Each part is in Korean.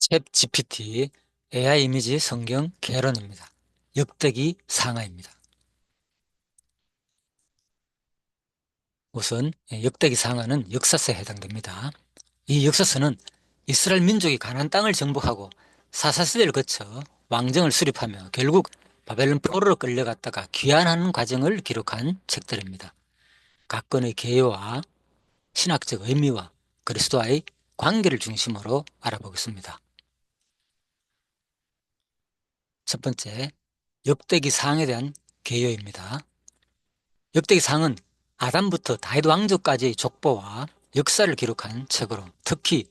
챗 GPT AI 이미지 성경 개론입니다. 역대기 상하입니다. 우선 역대기 상하는 역사서에 해당됩니다. 이 역사서는 이스라엘 민족이 가나안 땅을 정복하고 사사시대를 거쳐 왕정을 수립하며 결국 바벨론 포로로 끌려갔다가 귀환하는 과정을 기록한 책들입니다. 각 건의 개요와 신학적 의미와 그리스도와의 관계를 중심으로 알아보겠습니다. 첫 번째, 역대기 상에 대한 개요입니다. 역대기상은 아담부터 다윗 왕조까지의 족보와 역사를 기록한 책으로 특히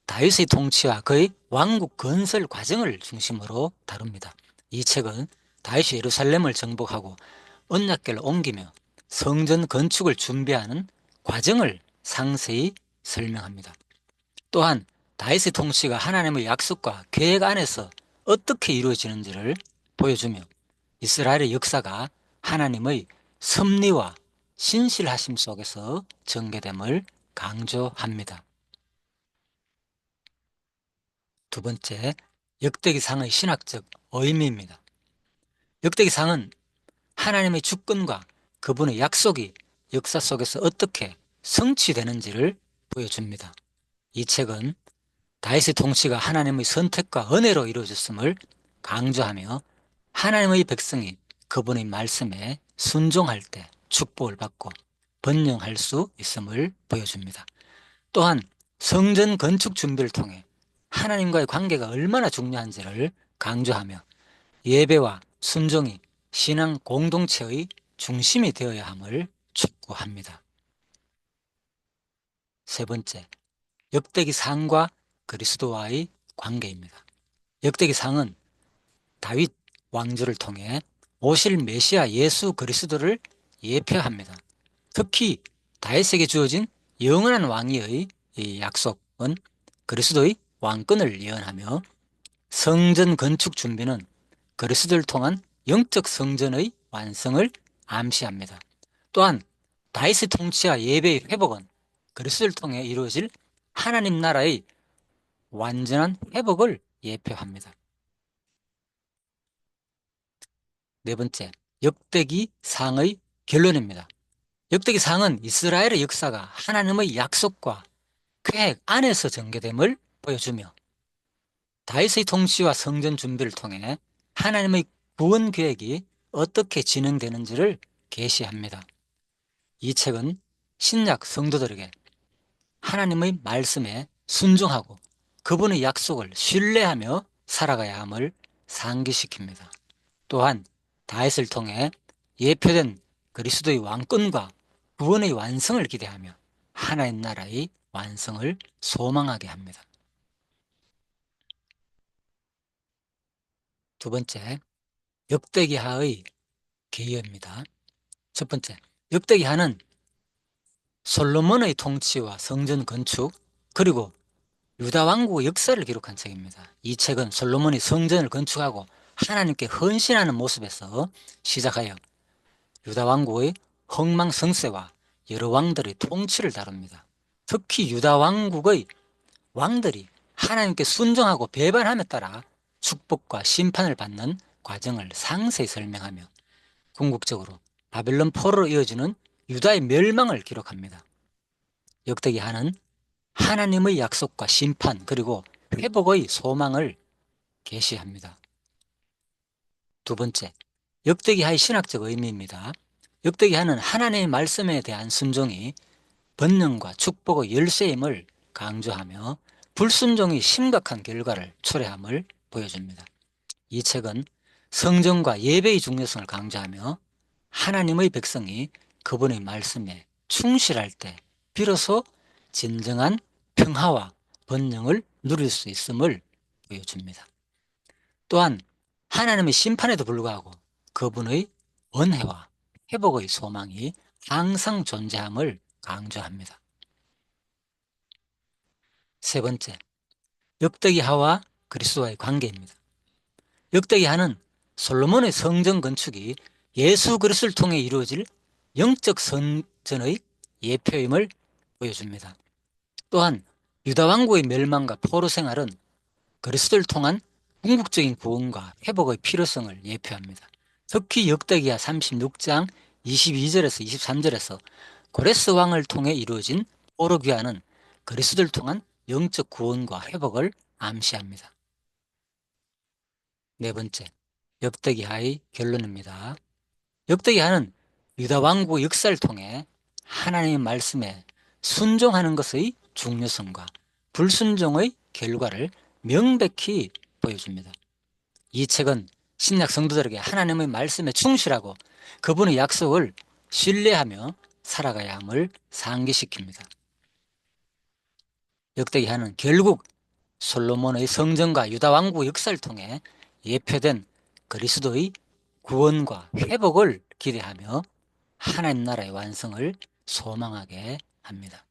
다윗의 통치와 그의 왕국 건설 과정을 중심으로 다룹니다. 이 책은 다윗이 예루살렘을 정복하고 언약궤를 옮기며 성전 건축을 준비하는 과정을 상세히 설명합니다. 또한 다윗의 통치가 하나님의 약속과 계획 안에서 어떻게 이루어지는지를 보여주며 이스라엘의 역사가 하나님의 섭리와 신실하심 속에서 전개됨을 강조합니다. 두 번째, 역대기상의 신학적 의미입니다. 역대기상은 하나님의 주권과 그분의 약속이 역사 속에서 어떻게 성취되는지를 보여줍니다. 이 책은 다윗의 통치가 하나님의 선택과 은혜로 이루어졌음을 강조하며 하나님의 백성이 그분의 말씀에 순종할 때 축복을 받고 번영할 수 있음을 보여줍니다. 또한 성전 건축 준비를 통해 하나님과의 관계가 얼마나 중요한지를 강조하며 예배와 순종이 신앙 공동체의 중심이 되어야 함을 촉구합니다. 세 번째, 역대기상과 그리스도와의 관계입니다. 역대기상은 다윗 왕조를 통해 오실 메시아 예수 그리스도를 예표합니다. 특히 다윗에게 주어진 영원한 왕위의 이 약속은 그리스도의 왕권을 예언하며 성전 건축 준비는 그리스도를 통한 영적 성전의 완성을 암시합니다. 또한 다윗의 통치와 예배의 회복은 그리스도를 통해 이루어질 하나님 나라의 완전한 회복을 예표합니다. 네 번째, 역대기 상의 결론입니다. 역대기 상은 이스라엘의 역사가 하나님의 약속과 계획 안에서 전개됨을 보여주며 다윗의 통치와 성전 준비를 통해 하나님의 구원 계획이 어떻게 진행되는지를 계시합니다. 이 책은 신약 성도들에게 하나님의 말씀에 순종하고 그분의 약속을 신뢰하며 살아가야 함을 상기시킵니다. 또한 다윗을 통해 예표된 그리스도의 왕권과 구원의 완성을 기대하며 하나님 나라의 완성을 소망하게 합니다. 두 번째, 역대기하의 개요입니다. 첫 번째, 역대기하는 솔로몬의 통치와 성전 건축 그리고 유다 왕국의 역사를 기록한 책입니다. 이 책은 솔로몬이 성전을 건축하고 하나님께 헌신하는 모습에서 시작하여 유다 왕국의 흥망성쇠와 여러 왕들의 통치를 다룹니다. 특히 유다 왕국의 왕들이 하나님께 순종하고 배반함에 따라 축복과 심판을 받는 과정을 상세히 설명하며 궁극적으로 바벨론 포로로 이어지는 유다의 멸망을 기록합니다. 역대기하는 하나님의 약속과 심판 그리고 회복의 소망을 계시합니다. 두 번째, 역대기하의 신학적 의미입니다. 역대기하는 하나님의 말씀에 대한 순종이 번영과 축복의 열쇠임을 강조하며 불순종이 심각한 결과를 초래함을 보여줍니다. 이 책은 성전과 예배의 중요성을 강조하며 하나님의 백성이 그분의 말씀에 충실할 때 비로소 진정한 평화와 번영을 누릴 수 있음을 보여줍니다. 또한 하나님의 심판에도 불구하고 그분의 은혜와 회복의 소망이 항상 존재함을 강조합니다. 세 번째, 역대기하와 그리스도와의 관계입니다. 역대기하는 솔로몬의 성전 건축이 예수 그리스도를 통해 이루어질 영적 성전의 예표임을 보여줍니다. 또한 유다 왕국의 멸망과 포로 생활은 그리스도를 통한 궁극적인 구원과 회복의 필요성을 예표합니다. 특히 역대기야 36장 22절에서 23절에서 고레스 왕을 통해 이루어진 포로 귀환은 그리스도를 통한 영적 구원과 회복을 암시합니다. 네 번째, 역대기하의 결론입니다. 역대기하는 유다 왕국의 역사를 통해 하나님의 말씀에 순종하는 것의 중요성과 불순종의 결과를 명백히 보여줍니다. 이 책은 신약 성도들에게 하나님의 말씀에 충실하고 그분의 약속을 신뢰하며 살아가야 함을 상기시킵니다. 역대기하는 결국 솔로몬의 성전과 유다 왕국의 역사를 통해 예표된 그리스도의 구원과 회복을 기대하며 하나님 나라의 완성을 소망하게 합니다.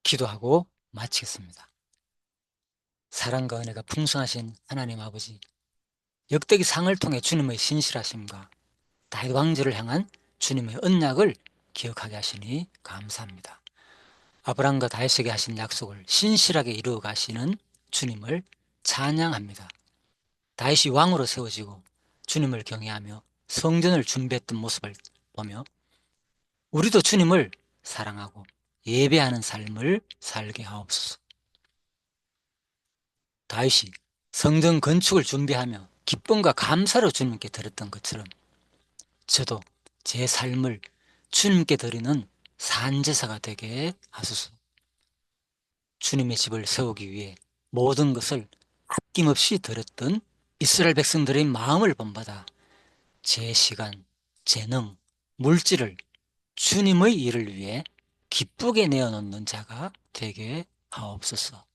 기도하고 마치겠습니다. 사랑과 은혜가 풍성하신 하나님 아버지, 역대기 상을 통해 주님의 신실하심과 다윗 왕조를 향한 주님의 언약을 기억하게 하시니 감사합니다. 아브라함과 다윗에게 하신 약속을 신실하게 이루어 가시는 주님을 찬양합니다. 다윗이 왕으로 세워지고 주님을 경외하며 성전을 준비했던 모습을 보며 우리도 주님을 사랑하고 예배하는 삶을 살게 하옵소서. 다윗이 성전 건축을 준비하며 기쁨과 감사로 주님께 드렸던 것처럼 저도 제 삶을 주님께 드리는 산제사가 되게 하소서. 주님의 집을 세우기 위해 모든 것을 아낌없이 드렸던 이스라엘 백성들의 마음을 본받아 제 시간, 재능, 물질을 주님의 일을 위해 기쁘게 내어놓는 자가 되게 하옵소서.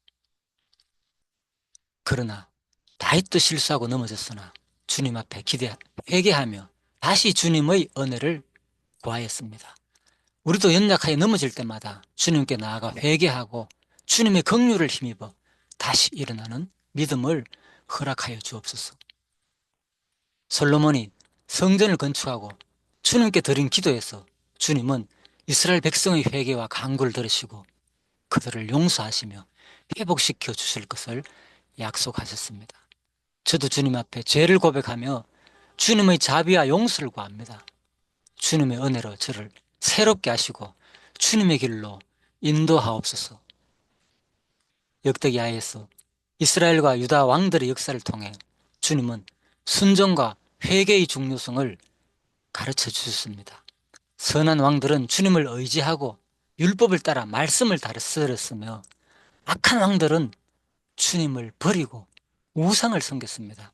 그러나 다윗도 실수하고 넘어졌으나 주님 앞에 회개하며 다시 주님의 은혜를 구하였습니다. 우리도 연약하여 넘어질 때마다 주님께 나아가 회개하고 주님의 긍휼을 힘입어 다시 일어나는 믿음을 허락하여 주옵소서. 솔로몬이 성전을 건축하고 주님께 드린 기도에서 주님은 이스라엘 백성의 회개와 간구를 들으시고 그들을 용서하시며 회복시켜 주실 것을 약속하셨습니다. 저도 주님 앞에 죄를 고백하며 주님의 자비와 용서를 구합니다. 주님의 은혜로 저를 새롭게 하시고 주님의 길로 인도하옵소서. 역대기하에서 이스라엘과 유다 왕들의 역사를 통해 주님은 순종과 회개의 중요성을 가르쳐 주셨습니다. 선한 왕들은 주님을 의지하고 율법을 따라 말씀을 다스렸으며 악한 왕들은 주님을 버리고 우상을 섬겼습니다.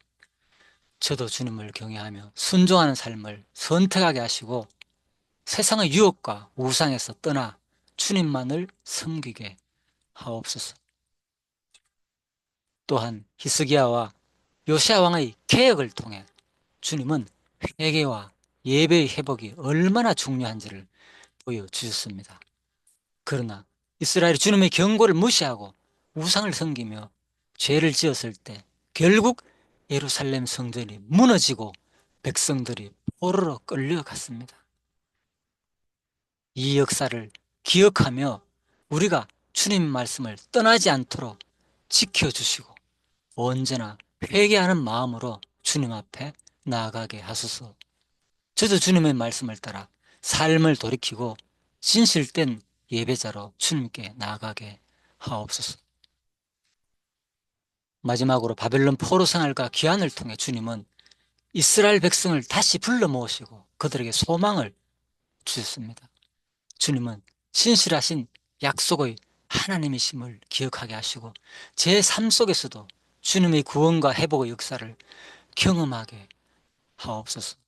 저도 주님을 경외하며 순종하는 삶을 선택하게 하시고 세상의 유혹과 우상에서 떠나 주님만을 섬기게 하옵소서. 또한 히스기야와 요시야 왕의 개혁을 통해 주님은 회개와 예배의 회복이 얼마나 중요한지를 보여주셨습니다. 그러나 이스라엘이 주님의 경고를 무시하고 우상을 섬기며 죄를 지었을 때 결국 예루살렘 성전이 무너지고 백성들이 포로로 끌려갔습니다. 이 역사를 기억하며 우리가 주님 말씀을 떠나지 않도록 지켜주시고 언제나 회개하는 마음으로 주님 앞에 나아가게 하소서. 저도 주님의 말씀을 따라 삶을 돌이키고 진실된 예배자로 주님께 나아가게 하옵소서. 마지막으로 바벨론 포로 생활과 귀환을 통해 주님은 이스라엘 백성을 다시 불러 모으시고 그들에게 소망을 주셨습니다. 주님은 신실하신 약속의 하나님이심을 기억하게 하시고 제 삶 속에서도 주님의 구원과 회복의 역사를 경험하게 하옵소서.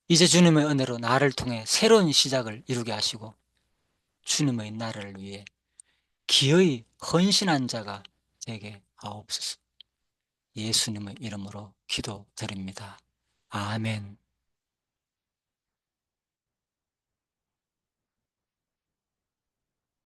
이제 주님의 은혜로 나를 통해 새로운 시작을 이루게 하시고 주님의 나라를 위해 기어이 헌신한 자가 되게 하옵소서. 예수님의 이름으로 기도드립니다. 아멘.